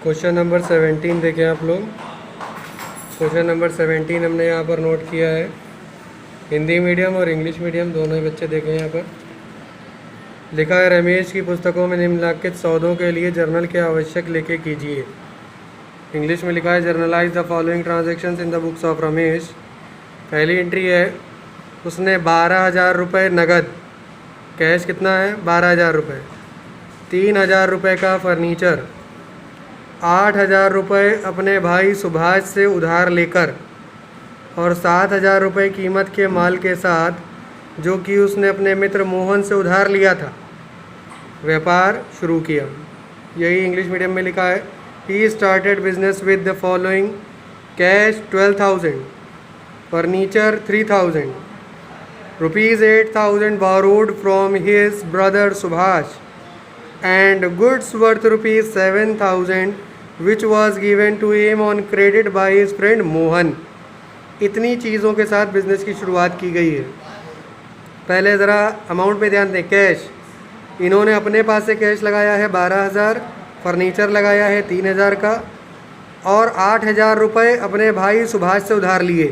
Question number 17 देखें आप लोग। क्वेश्चन नंबर 17 हमने यहाँ पर नोट किया है। हिंदी मीडियम और इंग्लिश मीडियम दोनों ही बच्चे देखें। यहाँ पर लिखा है, रमेश की पुस्तकों में निम्नलिखित सौदों के लिए जर्नल के आवश्यक लेखे कीजिए। इंग्लिश में लिखा है, generalized the following transactions in the books of Ramesh. पहली एंट्री है, उसने 12,000 रुपये नगद, कैश कितना है 12,000 रुपये, 3,000 रुपये का फर्नीचर, 8,000 रुपये अपने भाई सुभाष से उधार लेकर और 7,000 रुपये कीमत के माल के साथ जो कि उसने अपने मित्र मोहन से उधार लिया था, व्यापार शुरू किया। यही इंग्लिश मीडियम में लिखा है, he started business with the following, cash 12,000, furniture 3,000, ₹8,000 borrowed from his brother Subhash and goods worth ₹7,000 which was given to him on credit by his friend Mohan। इतनी चीज़ों के साथ बिजनेस की शुरुआत की गई है। पहले ज़रा अमाउंट पे ध्यान दें। कैश, इन्होंने अपने पास से कैश लगाया है 12,000, फर्नीचर लगाया है 3,000 का और 8,000 रुपये अपने भाई सुभाष से उधार लिए।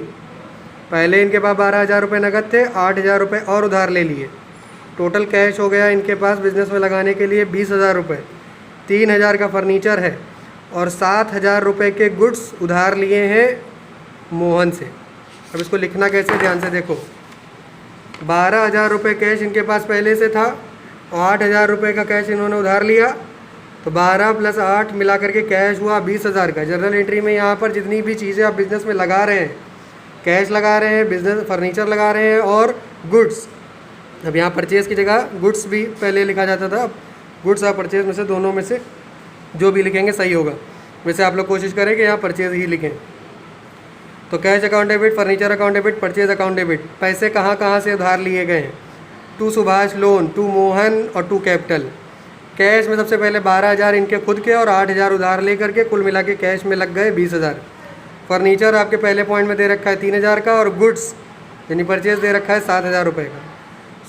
पहले इनके पास 12,000 रुपये नगद थे, 8,000 रुपये और उधार ले लिए। टोटल कैश हो गया इनके पास बिज़नेस में लगाने के लिए 20,000 रुपये, 3,000 का फर्नीचर है और 7,000 रुपये के गुड्स उधार लिए हैं मोहन से। अब इसको लिखना कैसे, ध्यान से देखो। 12,000 रुपये कैश इनके पास पहले से था और 8,000 रुपये का कैश इन्होंने उधार लिया, तो 12 + 8 मिला करके कैश हुआ 20,000 का। जर्नल एंट्री में यहाँ पर जितनी भी चीज़ें आप बिज़नेस में लगा रहे हैं, कैश लगा रहे हैं, बिजनेस फर्नीचर लगा रहे हैं और गुड्स। अब यहाँ परचेज़ की जगह गुड्स भी पहले लिखा जाता था, अब गुड्स और परचेज़ में से दोनों में से जो भी लिखेंगे सही होगा। वैसे आप लोग कोशिश करें कि यहाँ परचेज़ ही लिखें। तो cash account debit, furniture account debit, purchase account debit. पैसे कहाँ कहाँ से उधार लिए गए हैं, to Subhash loan, to Mohan और टू कैपिटल। कैश में सबसे पहले 12,000 इनके खुद के और 8,000 उधार ले करके कुल मिला के कैश में लग गए 20,000। फर्नीचर आपके पहले पॉइंट में दे रखा है 3,000 का और गुड्स यानी परचेज दे रखा है 7,000 रुपये का।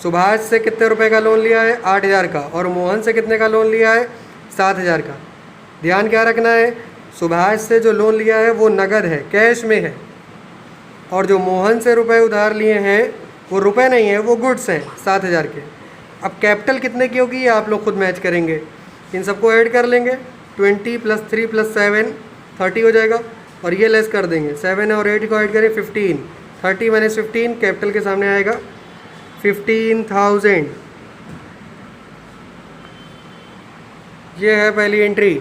सुभाष से कितने रुपए का लोन लिया है, 8,000 का, और मोहन से कितने का लोन लिया है, 7,000 का। ध्यान क्या रखना है, सुभाष से जो लोन लिया है वो नगद है, कैश में है, और जो मोहन से रुपए उधार लिए हैं वो रुपए नहीं है, वो गुड्स हैं 7,000 के। अब कैपिटल कितने की होगी ये आप लोग खुद मैच करेंगे, इन सबको ऐड कर लेंगे। 20 + 3 + 7 30 हो जाएगा और ये लेस कर देंगे, 7 और 8 को ऐड करें 15, 30 - 15 कैपिटल के सामने आएगा 15,000। ये है पहली एंट्री।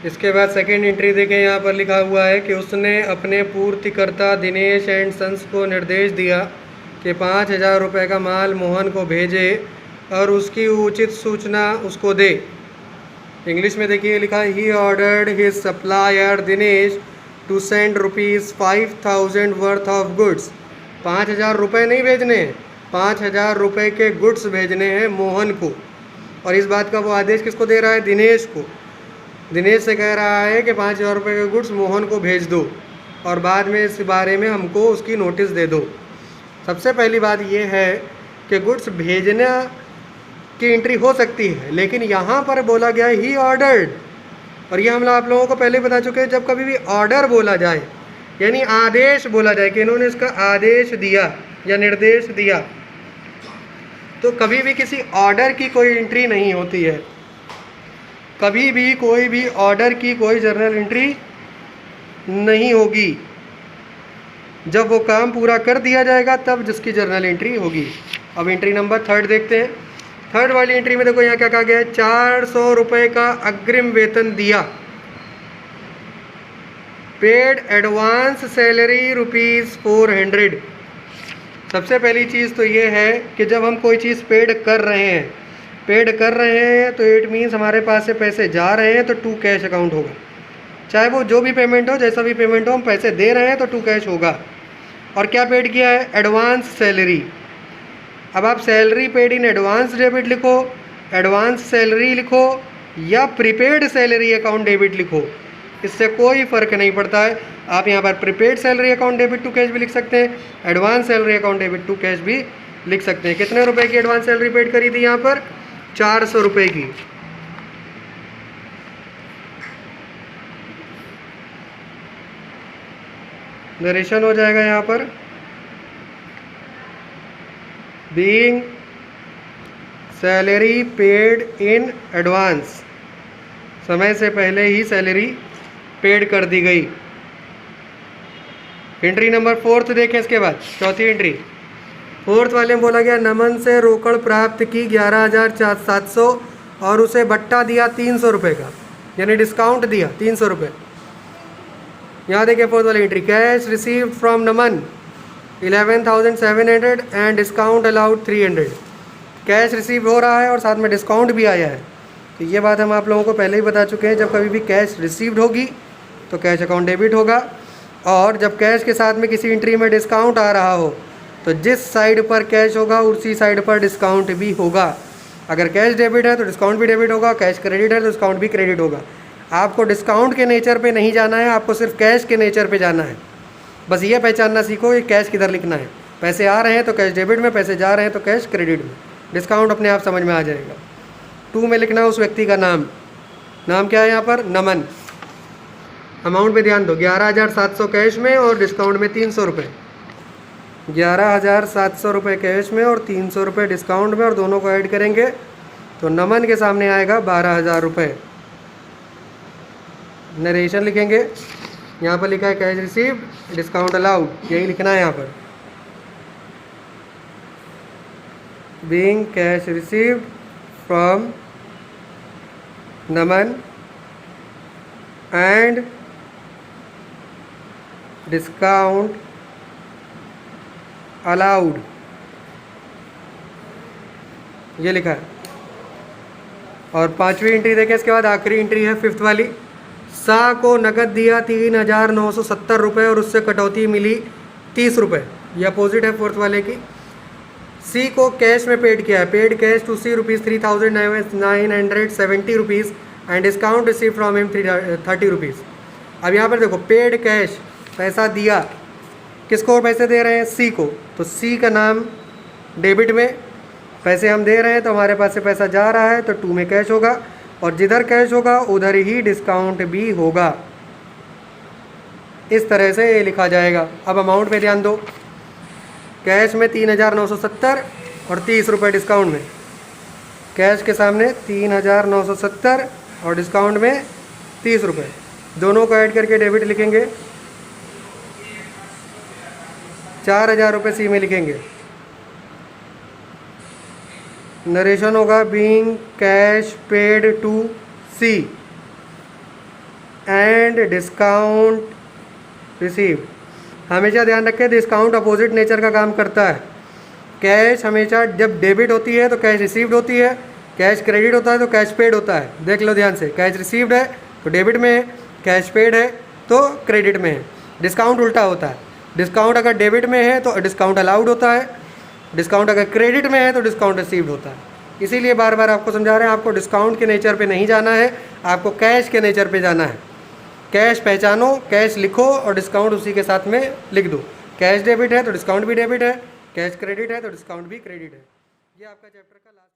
इसके बाद सेकेंड एंट्री देखें, यहाँ पर लिखा हुआ है कि उसने अपने पूर्तिकर्ता दिनेश एंड सन्स को निर्देश दिया कि 5,000 रुपये का माल मोहन को भेजे और उसकी उचित सूचना उसको दे। इंग्लिश में देखिए लिखा है, he ordered his supplier Dinesh to send ₹5,000 worth of goods. 5,000 रुपये नहीं भेजने हैं, 5,000 रुपये के गुड्स भेजने हैं मोहन को। और इस बात का वो आदेश किसको दे रहा है, दिनेश को। दिनेश से कह रहा है कि 5,000 रुपये के गुड्स मोहन को भेज दो और बाद में इस बारे में हमको उसकी नोटिस दे दो। सबसे पहली बात ये है कि गुड्स भेजना की एंट्री हो सकती है, लेकिन यहाँ पर बोला गया ही ऑर्डर्ड, और ये हम आप लोगों को पहले बता चुके हैं, जब कभी भी ऑर्डर बोला जाए यानी आदेश बोला जाए कि इन्होंने इसका आदेश दिया या निर्देश दिया, तो कभी भी किसी ऑर्डर की कोई एंट्री नहीं होती है। कभी भी कोई भी ऑर्डर की कोई जर्नल एंट्री नहीं होगी। जब वो काम पूरा कर दिया जाएगा तब जिसकी जर्नल एंट्री होगी। अब एंट्री नंबर 3 देखते हैं। थर्ड वाली एंट्री में देखो यहाँ क्या कहा गया है, 400 रुपये का अग्रिम वेतन दिया, पेड एडवांस सैलरी ₹400। सबसे पहली चीज़ तो ये है कि जब हम कोई चीज़ पेड कर रहे हैं तो इट मीन्स हमारे पास से पैसे जा रहे हैं तो टू कैश अकाउंट होगा। चाहे वो जो भी पेमेंट हो, जैसा भी पेमेंट हो, हम पैसे दे रहे हैं तो टू कैश होगा। और क्या पेड किया है, एडवांस सैलरी। अब आप salary paid in advance debit लिखो, एडवांस सैलरी लिखो या प्रीपेड सैलरी अकाउंट डेबिट लिखो, इससे कोई फ़र्क नहीं पड़ता है। आप यहाँ पर prepaid salary account debit to cash भी लिख सकते हैं, advance salary account debit to cash भी लिख सकते हैं। कितने रुपए की एडवांस सैलरी पेड करी थी यहाँ पर, 400 रुपये की। नरेशन हो जाएगा यहाँ पर, being salary paid in advance, समय से पहले ही सैलरी पेड कर दी गई। एंट्री नंबर 4 देखें इसके बाद, चौथी एंट्री। 4 वाले में बोला गया नमन से रोकड़ प्राप्त की 11,700 और उसे बट्टा दिया 300 रुपये का, यानी डिस्काउंट दिया 300 रुपये। यहाँ देखिए 4 वाली entry, cash received from Naman 11,700 and discount allowed 300। Cash receive हो रहा है और साथ में डिस्काउंट भी आया है। तो ये बात हम आप लोगों को पहले ही बता चुके हैं, जब कभी भी कैश रिसीव्ड होगी तो कैश अकाउंट डेबिट होगा, और जब कैश के साथ में किसी एंट्री में डिस्काउंट आ रहा हो तो जिस साइड पर कैश होगा उसी साइड पर डिस्काउंट भी होगा। अगर कैश डेबिट है तो डिस्काउंट भी डेबिट होगा, कैश क्रेडिट है तो डिस्काउंट भी क्रेडिट होगा। आपको डिस्काउंट के नेचर पे नहीं जाना है, आपको सिर्फ कैश के नेचर पे जाना है। बस ये पहचानना सीखो कि कैश किधर लिखना है। पैसे आ रहे हैं तो कैश डेबिट में, पैसे जा रहे हैं तो कैश क्रेडिट में। डिस्काउंट अपने आप समझ में आ जाएगा। 2 में लिखना है उस व्यक्ति का नाम। नाम क्या है यहाँ पर? नमन। अमाउंट पे ध्यान दो, 11,700 कैश में और डिस्काउंट में 300 रुपये। 11,700 रुपये कैश में और 300 रुपये डिस्काउंट में, और दोनों को ऐड करेंगे तो नमन के सामने आएगा 12,000 रुपये। नरेशन लिखेंगे, यहाँ पर लिखा है कैश रिसीव्ड डिस्काउंट अलाउड, यही लिखना है यहाँ पर। Being cash received from Naman and discount allowed, ये लिखा है। और 5वीं एंट्री देखें इसके बाद, आखिरी एंट्री है 5th वाली। सा को नकद दिया 3,970 रुपये और उससे कटौती मिली 30 रुपये, ये अपोजिट है 4th वाले की। सी को कैश में पेड किया है, paid cash to C rupees 3,970 rupees and discount receive from him 30 rupees. अब यहाँ पर देखो, पेड कैश पैसा दिया, किसको पैसे दे रहे हैं? सी को। तो सी का नाम डेबिट में, पैसे हम दे रहे हैं तो हमारे पास से पैसा जा रहा है तो 2 में कैश होगा, और जिधर कैश होगा उधर ही डिस्काउंट भी होगा। इस तरह से ये लिखा जाएगा। अब अमाउंट पे ध्यान दो, कैश में 3,970 और 30 रुपये डिस्काउंट में। कैश के सामने 3,970 और डिस्काउंट में 30 रुपये, दोनों को ऐड करके डेबिट लिखेंगे। 4,000 रुपये सी में लिखेंगे। नरेशन होगा, being cash paid to C and discount received. हमेशा ध्यान रखें, डिस्काउंट अपोजिट नेचर का काम करता है। कैश हमेशा जब डेबिट होती है तो कैश रिसीव्ड होती है, कैश क्रेडिट होता है तो कैश पेड होता है। देख लो ध्यान से, कैश रिसीव्ड है तो डेबिट में है, कैश पेड है तो क्रेडिट में है। डिस्काउंट उल्टा होता है, डिस्काउंट अगर डेबिट में है तो डिस्काउंट अलाउड होता है, डिस्काउंट अगर क्रेडिट में है तो डिस्काउंट रिसीव्ड होता है। इसीलिए बार बार आपको समझा रहे हैं, आपको डिस्काउंट के नेचर पे नहीं जाना है, आपको कैश के नेचर पे जाना है। कैश पहचानो, कैश लिखो और डिस्काउंट उसी के साथ में लिख दो। कैश डेबिट है तो डिस्काउंट भी डेबिट है, कैश क्रेडिट है तो डिस्काउंट भी क्रेडिट है। ये आपका चैप्टर का लास्ट